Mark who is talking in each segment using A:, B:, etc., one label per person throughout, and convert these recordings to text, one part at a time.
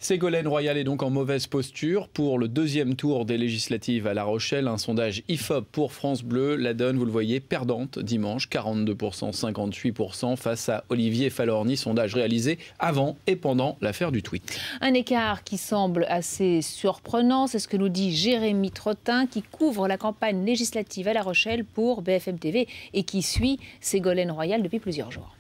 A: Ségolène Royal est donc en mauvaise posture pour le deuxième tour des législatives à La Rochelle. Un sondage IFOP pour France Bleu la donne, vous le voyez, perdante dimanche, 42%, 58% face à Olivier Falorni. Sondage réalisé avant et pendant l'affaire du tweet.
B: Un écart qui semble assez surprenant, c'est ce que nous dit Jérémy Trottin qui couvre la campagne législative à La Rochelle pour BFM TV et qui suit Ségolène Royal depuis plusieurs jours.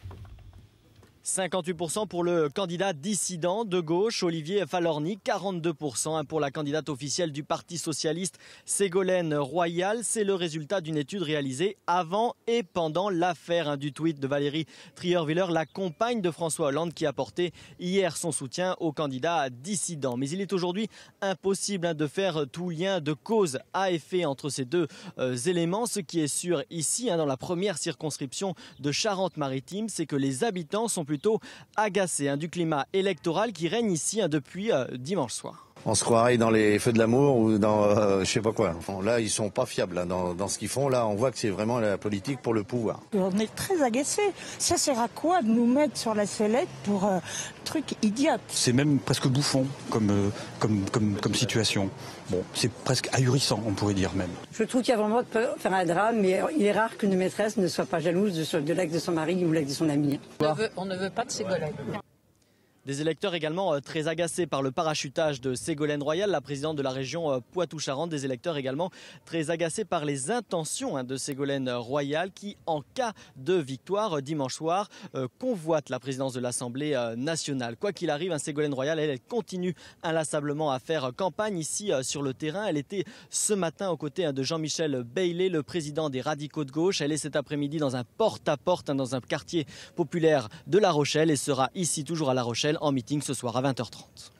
C: 58% pour le candidat dissident de gauche, Olivier Falorni, 42% pour la candidate officielle du Parti socialiste, Ségolène Royal. C'est le résultat d'une étude réalisée avant et pendant l'affaire du tweet de Valérie Trierweiler, la compagne de François Hollande, qui a apporté hier son soutien au candidat dissident. Mais il est aujourd'hui impossible de faire tout lien de cause à effet entre ces deux éléments. Ce qui est sûr ici, dans la première circonscription de Charente-Maritime, c'est que les habitants sont plutôt agacés du climat électoral qui règne ici depuis dimanche soir.
D: On se croirait dans les feux de l'amour ou dans je sais pas quoi. Là, ils sont pas fiables dans ce qu'ils font. Là, on voit que c'est vraiment la politique pour le pouvoir.
E: On est très agacés. Ça sert à quoi de nous mettre sur la sellette pour truc idiot?
F: C'est même presque bouffon comme situation. Bon, c'est presque ahurissant, on pourrait dire même.
G: Je trouve qu'il y a vraiment de faire un drame, mais il est rare qu'une maîtresse ne soit pas jalouse de l'ex de son mari ou l'ex de son ami.
H: On ne veut pas de Ségolène.
C: Des électeurs également très agacés par le parachutage de Ségolène Royal, la présidente de la région Poitou-Charentes. Des électeurs également très agacés par les intentions de Ségolène Royal qui, en cas de victoire dimanche soir, convoite la présidence de l'Assemblée nationale. Quoi qu'il arrive, Ségolène Royal, elle continue inlassablement à faire campagne ici sur le terrain. Elle était ce matin aux côtés de Jean-Michel Bailey, le président des radicaux de gauche. Elle est cet après-midi dans un porte-à-porte dans un quartier populaire de La Rochelle et sera ici toujours à La Rochelle en meeting ce soir à 20h30.